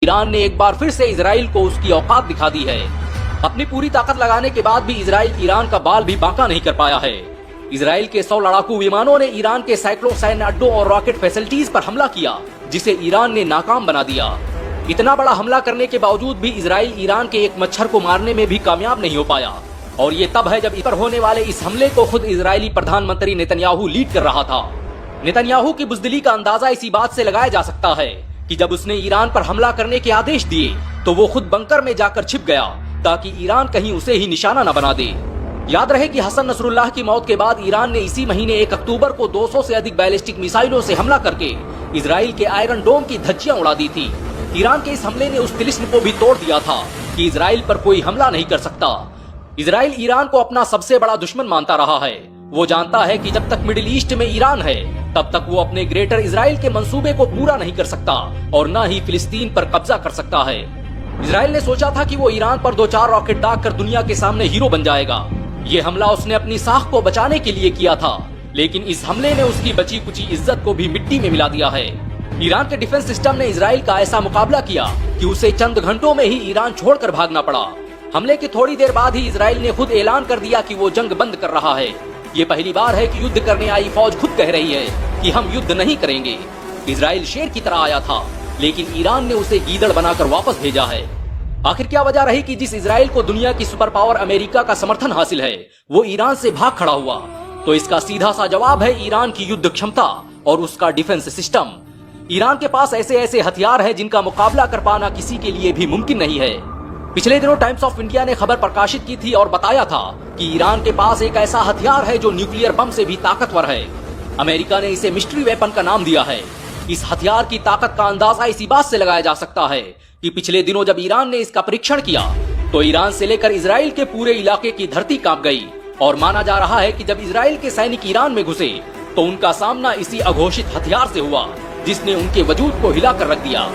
Iran ने एक बार फिर से इजराइल को उसकी औकात दिखा दी है। अपनी पूरी ताकत लगाने के बाद भी इजराइल ईरान का बाल भी बांका नहीं कर पाया है। इजराइल के 100 लड़ाकू विमानों ने ईरान के सैकड़ों सैन्य अड्डों और रॉकेट फैसिलिटीज पर हमला किया, जिसे ईरान ने नाकाम बना दिया। इतना बड़ा हमला करने के बावजूद भी इजराइल ईरान के एक मच्छर को मारने में भी कामयाब नहीं हो पाया। और ये तब है जब इस पर होने वाले इस हमले को खुद इजरायली प्रधानमंत्री नेतन्याहू लीड कर रहा था। नेतन्याहू की बुज़दिली का अंदाजा इसी बात से लगाया जा सकता है कि जब उसने ईरान पर हमला करने के आदेश दिए तो वो खुद बंकर में जाकर छिप गया, ताकि ईरान कहीं उसे ही निशाना न बना दे। याद रहे कि हसन नसरुल्लाह की मौत के बाद ईरान ने इसी महीने 1 अक्टूबर को 200 से अधिक बैलिस्टिक मिसाइलों से हमला करके इजराइल के आयरन डोम की धज्जियां उड़ा दी थी। ईरान के इस हमले ने उस तिलिस्म को भी तोड़ दिया था कि इजराइल पर कोई हमला नहीं कर सकता। इजराइल ईरान को अपना सबसे बड़ा दुश्मन मानता रहा है। वो जानता है कि जब तक मिडिल ईस्ट में ईरान है, तब तक वो अपने ग्रेटर इजराइल के मंसूबे को पूरा नहीं कर सकता और न ही फिलिस्तीन पर कब्जा कर सकता है। इजराइल ने सोचा था कि वो ईरान पर 2-4 रॉकेट दागकर दुनिया के सामने हीरो बन जाएगा। ये हमला उसने अपनी साख को बचाने के लिए किया था, लेकिन इस हमले ने उसकी बची कुची इज्जत को भी मिट्टी में मिला दिया है। ईरान के डिफेंस सिस्टम ने इजराइल का ऐसा मुकाबला किया कि उसे चंद घंटों में ही ईरान छोड़कर भागना पड़ा। हमले की थोड़ी देर बाद ही इजराइल ने खुद ऐलान कर दिया कि वो जंग बंद कर रहा है। ये पहली बार है कि युद्ध करने आई फौज खुद कह रही है कि हम युद्ध नहीं करेंगे। इजराइल शेर की तरह आया था, लेकिन ईरान ने उसे गीदड़ बनाकर वापस भेजा है। आखिर क्या वजह रही कि जिस इजराइल को दुनिया की सुपर पावर अमेरिका का समर्थन हासिल है, वो ईरान से भाग खड़ा हुआ? तो इसका सीधा सा जवाब है ईरान की युद्ध क्षमता और उसका डिफेंस सिस्टम। ईरान के पास ऐसे ऐसे हथियार हैं जिनका मुकाबला कर पाना किसी के लिए भी मुमकिन नहीं है। पिछले दिनों टाइम्स ऑफ इंडिया ने खबर प्रकाशित की थी और बताया था कि ईरान के पास एक ऐसा हथियार है जो न्यूक्लियर बम से भी ताकतवर है। अमेरिका ने इसे मिस्ट्री वेपन का नाम दिया है। इस हथियार की ताकत का अंदाजा इसी बात से लगाया जा सकता है कि पिछले दिनों जब ईरान ने इसका परीक्षण किया तो ईरान से लेकर इजराइल के पूरे इलाके की धरती कांप गई। और माना जा रहा है कि जब इजराइल के सैनिक ईरान में घुसे तो उनका सामना इसी अघोषित हथियार से हुआ, जिसने उनके वजूद को हिलाकर रख दिया।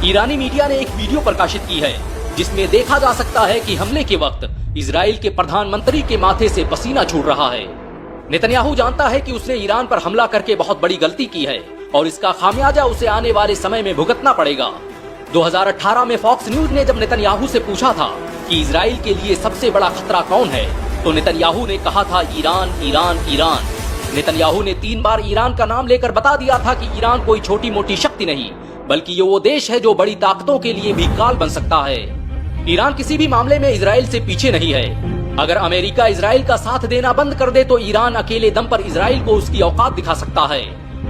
ईरानी मीडिया ने एक वीडियो प्रकाशित की है जिसमें देखा जा सकता है कि हमले के वक्त इजराइल के प्रधानमंत्री के माथे से पसीना छूट रहा है। नेतन्याहू जानता है कि उसने ईरान पर हमला करके बहुत बड़ी गलती की है और इसका खामियाजा उसे आने वाले समय में भुगतना पड़ेगा। 2018 में फॉक्स न्यूज ने जब नेतन्याहू से पूछा था कि इजराइल के लिए सबसे बड़ा खतरा कौन है, तो नेतन्याहू ने कहा था ईरान, ईरान, ईरान। नेतन्याहू ने 3 बार ईरान का नाम लेकर बता दिया था कि ईरान कोई छोटी मोटी शक्ति नहीं, बल्कि ये वो देश है जो बड़ी ताकतों के लिए भी काल बन सकता है। ईरान किसी भी मामले में इजराइल से पीछे नहीं है। अगर अमेरिका इजराइल का साथ देना बंद कर दे तो ईरान अकेले दम पर इजराइल को उसकी औकात दिखा सकता है।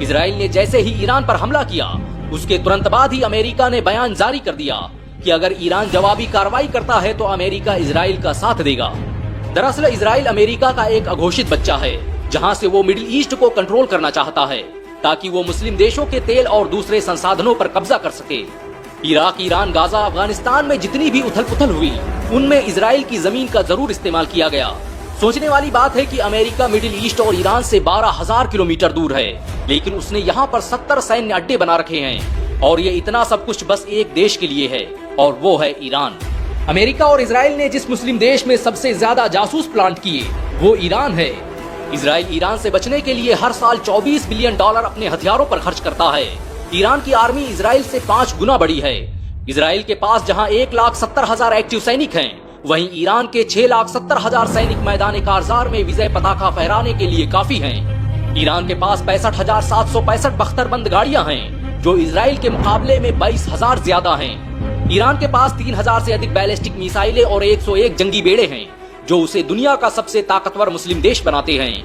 इजराइल ने जैसे ही ईरान पर हमला किया, उसके तुरंत बाद ही अमेरिका ने बयान जारी कर दिया कि अगर ईरान जवाबी कार्रवाई करता है तो अमेरिका इजराइल का साथ देगा। दरअसल इजराइल अमेरिका का एक अघोषित बच्चा है, जहां से वो मिडिल ईस्ट को कंट्रोल करना चाहता है ताकि वो मुस्लिम देशों के तेल और दूसरे संसाधनों पर कब्जा कर सके। इराक, ईरान, गाजा, अफगानिस्तान में जितनी भी उथल पुथल हुई, उनमें इजराइल की जमीन का जरूर इस्तेमाल किया गया। सोचने वाली बात है कि अमेरिका मिडिल ईस्ट और ईरान से 12,000 किलोमीटर दूर है, लेकिन उसने यहाँ पर 70 सैन्य अड्डे बना रखे हैं। और ये इतना सब कुछ बस एक देश के लिए है, और वो है ईरान। अमेरिका और इजराइल ने जिस मुस्लिम देश में सबसे ज्यादा जासूस प्लांट किए, वो ईरान है। इजराइल ईरान से बचने के लिए हर साल $24 बिलियन अपने हथियारों पर खर्च करता है। ईरान की आर्मी इजराइल से 5 गुना बड़ी है। इजराइल के पास जहां 1,70,000 एक्टिव सैनिक हैं, वहीं ईरान के 6,70,000 सैनिक मैदान कारजार में विजय पताका फहराने के लिए काफी हैं। ईरान के पास 65,765 बख्तरबंद गाड़ियां हैं, जो इजराइल के मुकाबले में 22,000 ज्यादा हैं। ईरान के पास 3,000 से अधिक बैलिस्टिक मिसाइलें और 101 जंगी बेड़े हैं, जो उसे दुनिया का सबसे ताकतवर मुस्लिम देश बनाते हैं।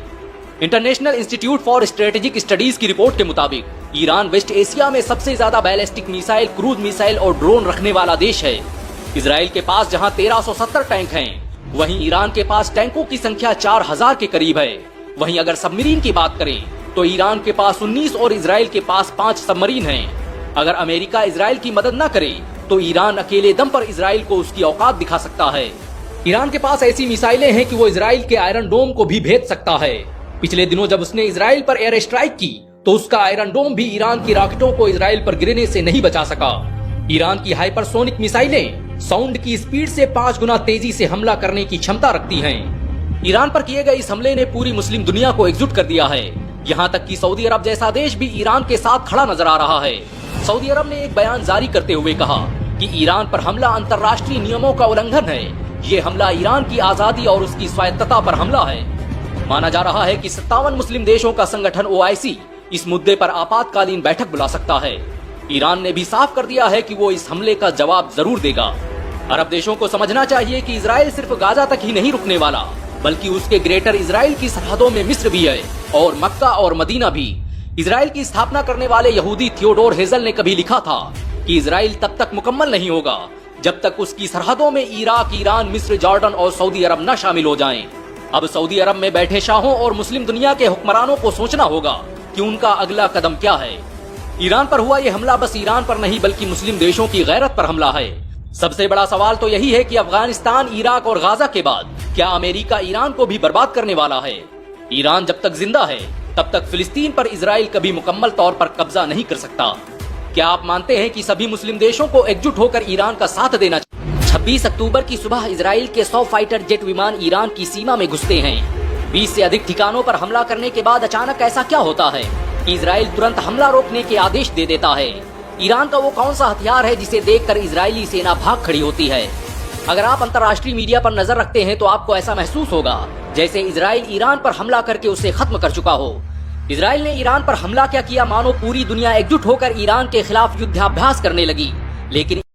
International institute for strategic studies की रिपोर्ट के मुताबिक ईरान वेस्ट एशिया में सबसे ज्यादा बैलिस्टिक मिसाइल, क्रूज मिसाइल और ड्रोन रखने वाला देश है। इजराइल के पास जहां 1370 टैंक हैं, वहीं ईरान के पास टैंकों की संख्या 4000 के करीब है। वहीं अगर सबमरीन की बात करें तो ईरान के पास 19 और इजराइल के पास 5 सबमरीन हैं। अगर अमेरिका इजराइल की मदद न करे तो ईरान अकेले दम पर इजराइल को उसकी औकात दिखा सकता है। ईरान के पास ऐसी मिसाइलें हैं कि वो इजराइल के आयरन डोम को भी भेद सकता है। पिछले दिनों जब उसने इजराइल पर एयर स्ट्राइक की तो उसका आयरन डोम भी ईरान की रॉकेटों को इजराइल पर गिरने से नहीं बचा सका। ईरान की हाइपरसोनिक मिसाइलें साउंड की स्पीड से 5 गुना तेजी से हमला करने की क्षमता रखती हैं। ईरान पर किए गए इस हमले ने पूरी मुस्लिम दुनिया को एकजुट कर दिया है। यहाँ तक कि सऊदी अरब जैसा देश भी ईरान के साथ खड़ा नजर आ रहा है। सऊदी अरब ने एक बयान जारी करते हुए कहा कि ईरान पर हमला अंतर्राष्ट्रीय नियमों का उल्लंघन है। ये हमला ईरान की आजादी और उसकी स्वायत्तता पर हमला है। माना जा रहा है कि 57 मुस्लिम देशों का संगठन OIC इस मुद्दे पर आपातकालीन बैठक बुला सकता है। ईरान ने भी साफ कर दिया है कि वो इस हमले का जवाब जरूर देगा। अरब देशों को समझना चाहिए कि इजराइल सिर्फ गाजा तक ही नहीं रुकने वाला, बल्कि उसके ग्रेटर इजराइल की सरहदों में मिस्र भी है और मक्का और मदीना भी। इजराइल की स्थापना करने वाले यहूदी थियोडोर हेजल ने कभी लिखा था कि इजराइल तब तक मुकम्मल नहीं होगा जब तक उसकी सरहदों में इराक, ईरान, मिस्र, जॉर्डन और सऊदी अरब न शामिल हो जाएं। अब सऊदी अरब में बैठे शाहों और मुस्लिम दुनिया के हुक्मरानों को सोचना होगा कि उनका अगला कदम क्या है। ईरान पर हुआ ये हमला बस ईरान पर नहीं बल्कि मुस्लिम देशों की गैरत पर हमला है। सबसे बड़ा सवाल तो यही है कि अफगानिस्तान, इराक और गाजा के बाद क्या अमेरिका ईरान को भी बर्बाद करने वाला है? ईरान जब तक जिंदा है तब तक फिलिस्तीन पर इजराइल कभी मुकम्मल तौर पर कब्जा नहीं कर सकता। क्या आप मानते हैं कि सभी मुस्लिम देशों को एकजुट होकर ईरान का साथ देना चाहिए? 26 अक्टूबर की सुबह इजराइल के 100 फाइटर जेट विमान ईरान की सीमा में घुसते हैं। 20 से अधिक ठिकानों पर हमला करने के बाद अचानक ऐसा क्या होता है कि इजराइल तुरंत हमला रोकने के आदेश दे देता है? ईरान का वो कौन सा हथियार है जिसे देखकर इजरायली सेना भाग खड़ी होती है? अगर आप अंतर्राष्ट्रीय मीडिया पर नजर रखते हैं तो आपको ऐसा महसूस होगा जैसे इजराइल ईरान पर हमला करके उसे खत्म कर चुका हो। इजराइल ने ईरान पर हमला क्या किया, मानो पूरी दुनिया एकजुट होकर ईरान के खिलाफ युद्धाभ्यास करने लगी। लेकिन